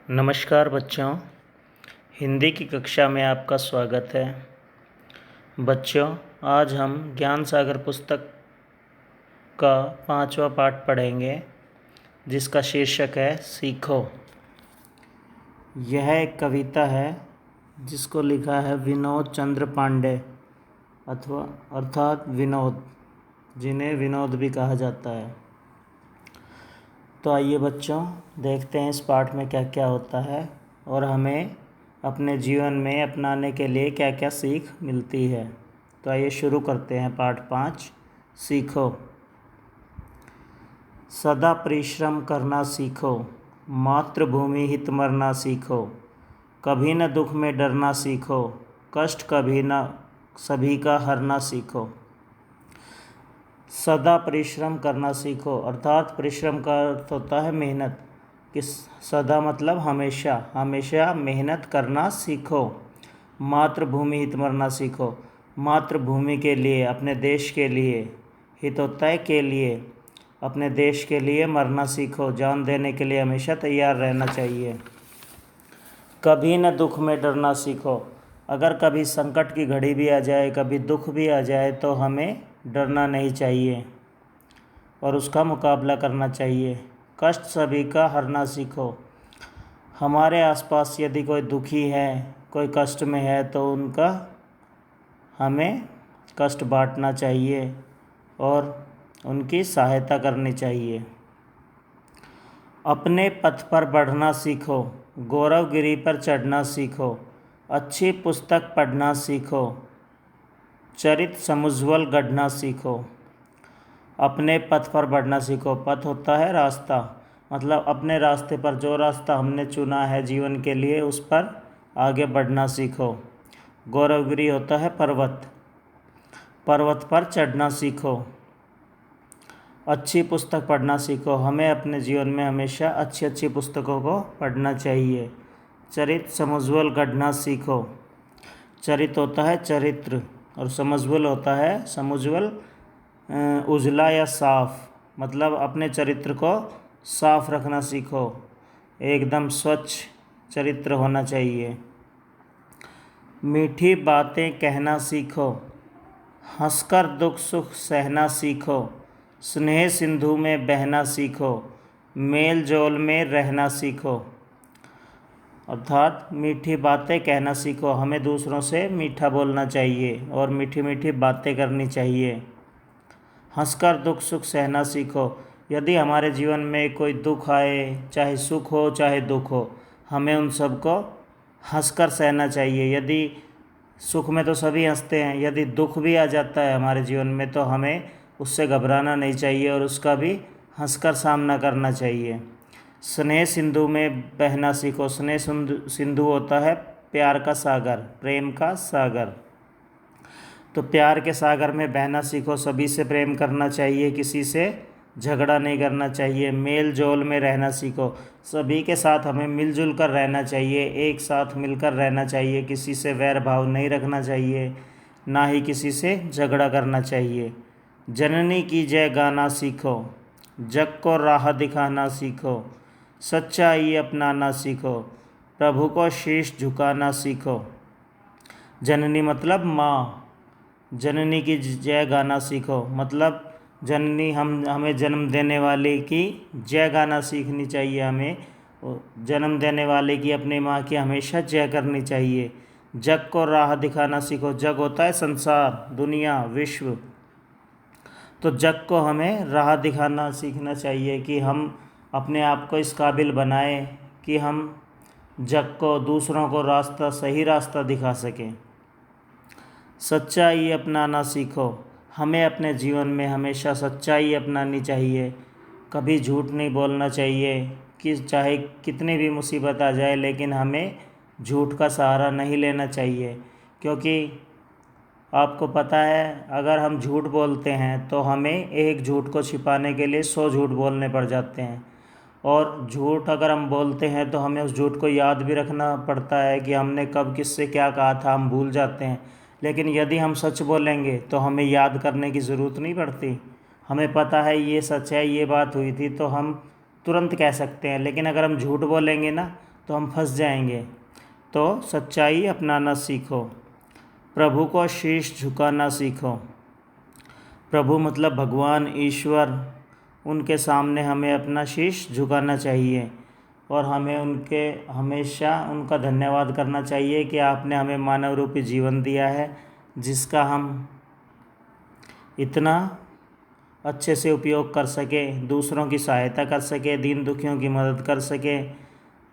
नमस्कार बच्चों, हिंदी की कक्षा में आपका स्वागत है। बच्चों, आज हम ज्ञान सागर पुस्तक का 5वां पाठ पढ़ेंगे, जिसका शीर्षक है सीखो। यह एक कविता है जिसको लिखा है विनोद चंद्र पांडे अर्थात विनोद, जिन्हें विनोद भी कहा जाता है। तो आइए बच्चों, देखते हैं इस पाठ में क्या क्या होता है और हमें अपने जीवन में अपनाने के लिए क्या क्या सीख मिलती है। तो आइए शुरू करते हैं पाठ 5, सीखो। सदा परिश्रम करना सीखो, मातृभूमि हित मरना सीखो, कभी न दुख में डरना सीखो, कष्ट कभी न सभी का हरना सीखो। सदा परिश्रम करना सीखो अर्थात परिश्रम का अर्थ होता है मेहनत। कि सदा मतलब हमेशा हमेशा मेहनत करना सीखो। मातृभूमि हित मरना सीखो, मातृभूमि के लिए, अपने देश के लिए, हित होता है के लिए, अपने देश के लिए मरना सीखो, जान देने के लिए हमेशा तैयार रहना चाहिए। कभी न दुख में डरना सीखो, अगर कभी संकट की घड़ी भी आ जाए, कभी दुख भी आ जाए तो हमें डरना नहीं चाहिए और उसका मुकाबला करना चाहिए। कष्ट सभी का हरना सीखो, हमारे आसपास यदि कोई दुखी है, कोई कष्ट में है तो उनका हमें कष्ट बांटना चाहिए और उनकी सहायता करनी चाहिए। अपने पथ पर बढ़ना सीखो, गौरवगिरी पर चढ़ना सीखो, अच्छी पुस्तक पढ़ना सीखो, चरित्र समुज्ज्वल गढ़ना सीखो। अपने पथ पर बढ़ना सीखो, पथ होता है रास्ता, मतलब अपने रास्ते पर, जो रास्ता हमने चुना है जीवन के लिए, उस पर आगे बढ़ना सीखो। गौरवगिरी होता है पर्वत, पर्वत पर चढ़ना सीखो। अच्छी पुस्तक पढ़ना सीखो, हमें अपने जीवन में हमेशा अच्छी अच्छी पुस्तकों को पढ़ना चाहिए। चरित्र समुज्ज्वल गढ़ना सीखो, चरित्र होता है चरित्र और समुज्ज्वल होता है समुज्ज्वल, उजला या साफ, मतलब अपने चरित्र को साफ रखना सीखो, एकदम स्वच्छ चरित्र होना चाहिए। मीठी बातें कहना सीखो, हंसकर दुख सुख सहना सीखो, स्नेह सिंधु में बहना सीखो, मेल जोल में रहना सीखो। अर्थात मीठी बातें कहना सीखो, हमें दूसरों से मीठा बोलना चाहिए और मीठी मीठी बातें करनी चाहिए। हंसकर दुख सुख सहना सीखो, यदि हमारे जीवन में कोई दुख आए, चाहे सुख हो चाहे दुख हो, हमें उन सब को हंसकर सहना चाहिए। यदि सुख में तो सभी हंसते हैं, यदि दुख भी आ जाता है हमारे जीवन में तो हमें उससे घबराना नहीं चाहिए और उसका भी हंसकर सामना करना चाहिए। स्नेह सिंधु में बहना सीखो, स्नेह सिंधु होता है प्यार का सागर, प्रेम का सागर। तो प्यार के सागर में बहना सीखो, सभी से प्रेम करना चाहिए, किसी से झगड़ा नहीं करना चाहिए। मेल जोल में रहना सीखो, सभी के साथ हमें मिलजुल कर रहना चाहिए, एक साथ मिलकर रहना चाहिए, किसी से वैर भाव नहीं रखना चाहिए, ना ही किसी से झगड़ा करना चाहिए। जननी की जय गाना सीखो, जग को राह दिखाना सीखो, सच्चाई अपनाना सीखो, प्रभु को शीश झुकाना सीखो। जननी मतलब माँ, जननी की जय गाना सीखो, मतलब जननी हमें जन्म देने वाले की जय गाना सीखनी चाहिए। हमें जन्म देने वाले की, अपनी माँ की हमेशा जय करनी चाहिए। जग को राह दिखाना सीखो, जग होता है संसार, दुनिया, विश्व, तो जग को हमें राह दिखाना सीखना चाहिए कि हम अपने आप को इस काबिल बनाएं कि हम जग को, दूसरों को रास्ता, सही रास्ता दिखा सकें। सच्चाई अपनाना सीखो, हमें अपने जीवन में हमेशा सच्चाई अपनानी चाहिए, कभी झूठ नहीं बोलना चाहिए, कि चाहे कितनी भी मुसीबत आ जाए लेकिन हमें झूठ का सहारा नहीं लेना चाहिए। क्योंकि आपको पता है, अगर हम झूठ बोलते हैं तो हमें एक झूठ को छिपाने के लिए 100 झूठ बोलने पड़ जाते हैं, और झूठ अगर हम बोलते हैं तो हमें उस झूठ को याद भी रखना पड़ता है कि हमने कब किससे क्या कहा था, हम भूल जाते हैं। लेकिन यदि हम सच बोलेंगे तो हमें याद करने की ज़रूरत नहीं पड़ती, हमें पता है ये सच है, ये बात हुई थी, तो हम तुरंत कह सकते हैं। लेकिन अगर हम झूठ बोलेंगे ना, तो हम फंस जाएंगे। तो सच्चाई अपनाना सीखो। प्रभु को शीश झुकाना सीखो। प्रभु मतलब भगवान, ईश्वर, उनके सामने हमें अपना शीश झुकाना चाहिए और हमें उनके हमेशा उनका धन्यवाद करना चाहिए कि आपने हमें मानव रूपी जीवन दिया है, जिसका हम इतना अच्छे से उपयोग कर सके, दूसरों की सहायता कर सके, दीन दुखियों की मदद कर सके।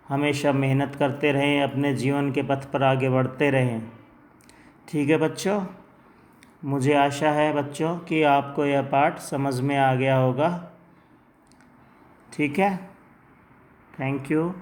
हमेशा मेहनत करते रहें, अपने जीवन के पथ पर आगे बढ़ते रहें। ठीक है बच्चों, मुझे आशा है बच्चों कि आपको यह पाठ समझ में आ गया होगा। ठीक है, थैंक यू।